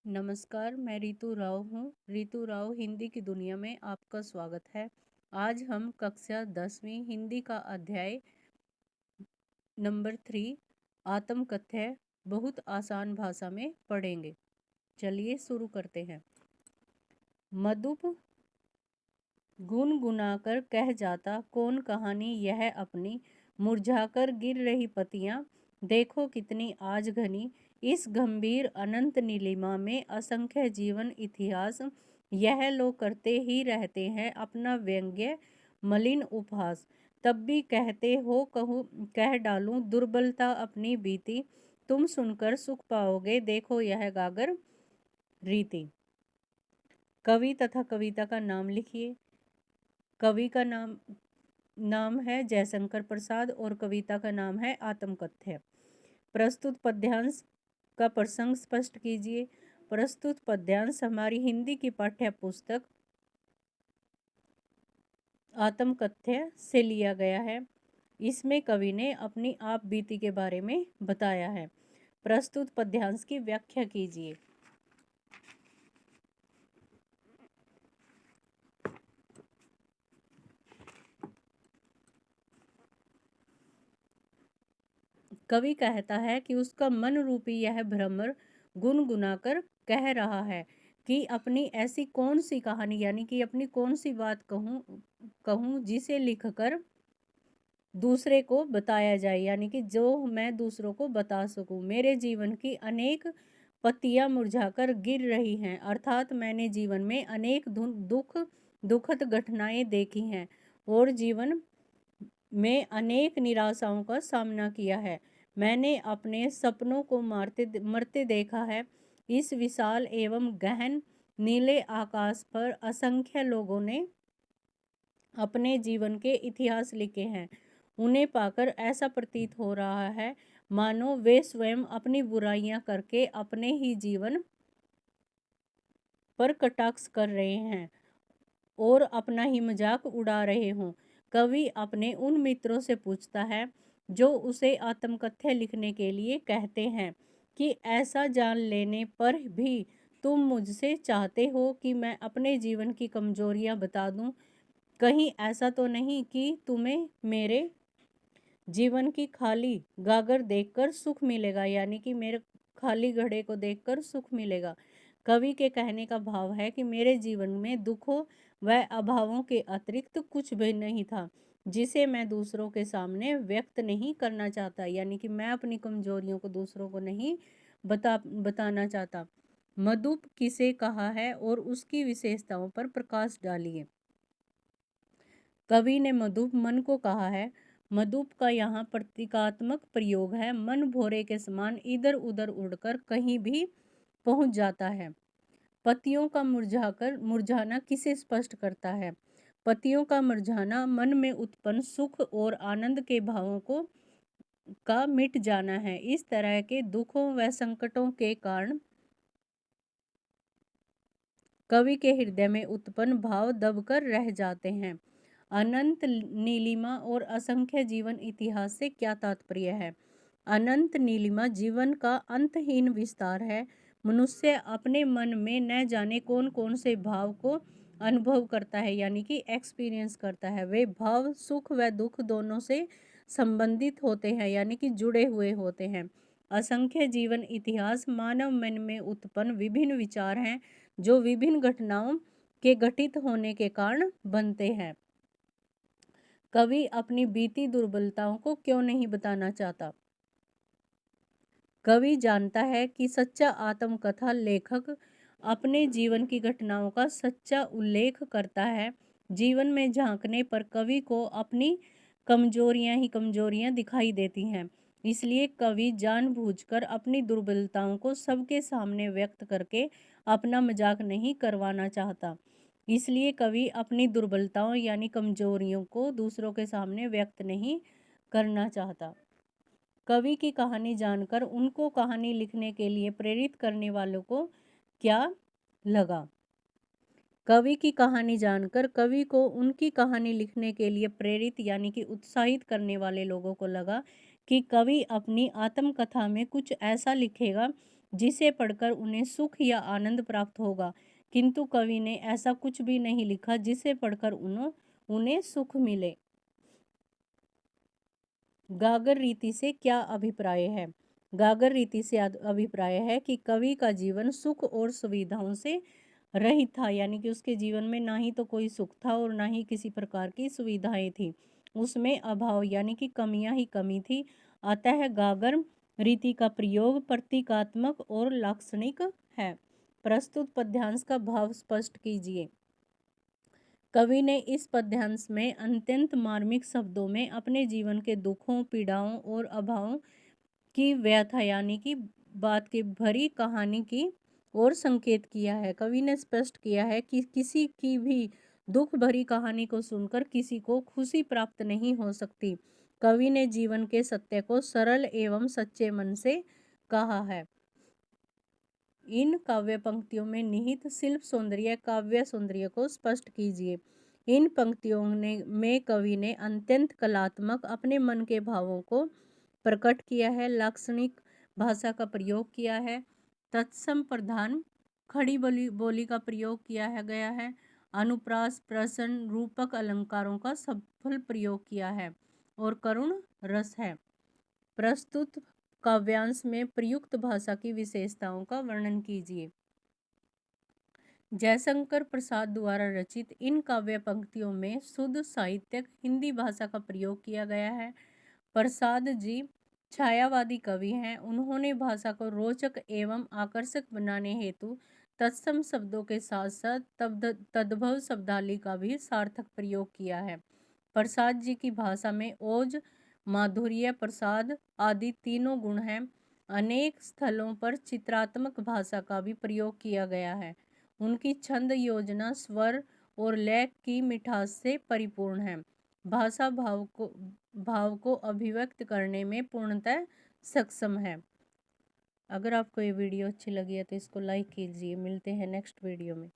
नमस्कार, मैं रीतू राव हूँ। रीतू राव हिंदी की दुनिया में आपका स्वागत है। आज हम कक्षा 10वीं हिंदी का अध्याय नंबर 3 आत्मकथ्य बहुत आसान भाषा में पढ़ेंगे। चलिए शुरू करते हैं। मधुप गुनगुनाकर कह जाता कौन कहानी यह अपनी, मुरझाकर गिर रही पत्तियां देखो कितनी आज घनी। इस गंभीर अनंत नीलिमा में असंख्य जीवन इतिहास, यह लोग करते ही रहते हैं अपना व्यंग्य मलिन उपहास। तब भी कहते हो कहूँ कह डालूं दुर्बलता अपनी बीती, तुम सुनकर सुख पाओगे देखो यह गागर रीति। कवि तथा कविता का नाम लिखिए। कवि का नाम है जयशंकर प्रसाद और कविता का नाम है आत्मकथ्य। प्रस्तुत पद्यांश का प्रसंग स्पष्ट कीजिए। प्रस्तुत पद्यांश हमारी हिंदी की पाठ्य पुस्तक आत्मकथ्य से लिया गया है। इसमें कवि ने अपनी आप बीती के बारे में बताया है। प्रस्तुत पद्यांश की व्याख्या कीजिए। कवि कहता है कि उसका मन रूपी यह भ्रमर गुनगुनाकर कह रहा है कि अपनी ऐसी कौन सी कहानी यानी कि अपनी कौन सी बात कहूँ जिसे लिखकर दूसरे को बताया जाए, यानी कि जो मैं दूसरों को बता सकूं। मेरे जीवन की अनेक पत्तियां मुरझाकर गिर रही हैं, अर्थात मैंने जीवन में अनेक दुखद घटनाएं देखी हैं और जीवन में अनेक निराशाओं का सामना किया है। मैंने अपने सपनों को मरते देखा है। इस विशाल एवं गहन नीले आकाश पर असंख्य लोगों ने अपने जीवन के इतिहास लिखे हैं। उन्हें पाकर ऐसा प्रतीत हो रहा है मानो वे स्वयं अपनी बुराइयां करके अपने ही जीवन पर कटाक्ष कर रहे हैं और अपना ही मजाक उड़ा रहे हों। कवि अपने उन मित्रों से पूछता है जो उसे आत्मकथ्य लिखने के लिए कहते हैं कि ऐसा जान लेने पर भी तुम मुझसे चाहते हो कि मैं अपने जीवन की कमजोरियां बता दूं। कहीं ऐसा तो नहीं कि तुम्हें मेरे जीवन की खाली गागर देखकर सुख मिलेगा, यानी कि मेरे खाली घड़े को देखकर सुख मिलेगा। कवि के कहने का भाव है कि मेरे जीवन में दुखों व अभावों के अतिरिक्त कुछ भी नहीं था जिसे मैं दूसरों के सामने व्यक्त नहीं करना चाहता, यानी कि मैं अपनी कमजोरियों को दूसरों को नहीं बताना चाहता। मधुप किसे कहा है और उसकी विशेषताओं पर प्रकाश डालिए। कवि ने मधुप मन को कहा है। मधुप का यहाँ प्रतीकात्मक प्रयोग है। मन भौरे के समान इधर उधर उड़कर कहीं भी पहुंच जाता है। पत्तियों का मुरझाना किसे स्पष्ट करता है? पत्तियों का मुरझाना मन में उत्पन्न सुख और आनंद के भावों का मिट जाना है। इस तरह के दुखों व संकटों के कारण कवि के हृदय में उत्पन्न भाव दबकर रह जाते हैं। अनंत नीलिमा और असंख्य जीवन इतिहास से क्या तात्पर्य है? अनंत नीलिमा जीवन का अंतहीन विस्तार है। मनुष्य अपने मन में न जाने कौन कौन से भाव को अनुभव करता है, यानी कि एक्सपीरियंस करता है। वे भाव सुख व दुख दोनों से संबंधित होते हैं, यानी कि जुड़े हुए होते हैं। असंख्य जीवन इतिहास मानव मन में उत्पन्न विभिन्न विचार हैं जो विभिन्न घटनाओं के घटित होने के कारण बनते हैं। कवि अपनी बीती दुर्बलताओं को क्यों नहीं बताना चाहता? कवि जानता है कि सच्चा आत्मकथा लेखक अपने जीवन की घटनाओं का सच्चा उल्लेख करता है। जीवन में झांकने पर कवि को अपनी कमजोरियां ही कमजोरियां दिखाई देती हैं। इसलिए कवि जानबूझकर अपनी दुर्बलताओं को सबके सामने व्यक्त करके अपना मजाक नहीं करवाना चाहता। इसलिए कवि अपनी दुर्बलताओं यानी कमजोरियों को दूसरों के सामने व्यक्त नहीं करना चाहता। कवि की कहानी जानकर उनको कहानी लिखने के लिए प्रेरित करने वालों को क्या लगा? कवि की कहानी जानकर कवि को उनकी कहानी लिखने के लिए प्रेरित यानी कि उत्साहित करने वाले लोगों को लगा कि कवि अपनी आत्मकथा में कुछ ऐसा लिखेगा जिसे पढ़कर उन्हें सुख या आनंद प्राप्त होगा, किंतु कवि ने ऐसा कुछ भी नहीं लिखा जिसे पढ़कर उन्हें सुख मिले। गागर रीति से क्या अभिप्राय है? गागर रीति से अभिप्राय है कि कवि का जीवन सुख और सुविधाओं से रहित था, यानी कि उसके जीवन में ना ही तो कोई सुख था और ना ही किसी प्रकार की सुविधाएं थी, उसमें अभाव यानी कि कमियां ही कमी थी। अतः गागर रीति का प्रयोग प्रतीकात्मक और लाक्षणिक है। प्रस्तुत पद्यांश का भाव स्पष्ट कीजिए। कवि ने इस पद्यांश में अत्यंत मार्मिक शब्दों में अपने जीवन के दुखों, पीड़ाओं और अभावों की व्यथा यानी कि बात की भरी कहानी की और संकेत किया है। कवि ने स्पष्ट किया है कि किसी की भी दुख भरी कहानी को सुनकर किसी को खुशी प्राप्त नहीं हो सकती। कवि ने जीवन के सत्य को सरल एवं सच्चे मन से कहा है। इन काव्य पंक्तियों में निहित शिल्प सौंदर्य, काव्य सौंदर्य को स्पष्ट कीजिए। इन पंक्तियों में कवि ने अत्यंत कलात्मक अपने मन के भावों को प्रकट किया है, लाक्षणिक भाषा का प्रयोग किया है, तत्सम प्रधान खड़ी बोली का प्रयोग किया है गया है, अनुप्रास, प्रश्न, रूपक अलंकारों का सफल प्रयोग किया है और करुण रस है। प्रस्तुत काव्यांश में प्रयुक्त भाषा की विशेषताओं का वर्णन कीजिए। जयशंकर प्रसाद द्वारा रचित इन काव्य पंक्तियों में शुद्ध साहित्यिक हिंदी भाषा का प्रयोग किया गया है। प्रसाद जी छायावादी कवि हैं। उन्होंने भाषा को रोचक एवं आकर्षक बनाने हेतु तत्सम शब्दों के साथ साथ तद्भव शब्दावली का भी सार्थक प्रयोग किया है। प्रसाद जी की भाषा में ओज, माधुर्य, प्रसाद आदि तीनों गुण हैं। अनेक स्थलों पर चित्रात्मक भाषा का भी प्रयोग किया गया है। उनकी छंद योजना, स्वर और लय की मिठास से परिपूर्ण है। भाषा भाव को अभिव्यक्त करने में पूर्णतः सक्षम है। अगर आपको ये वीडियो अच्छी लगी है तो इसको लाइक कीजिए। मिलते हैं नेक्स्ट वीडियो में।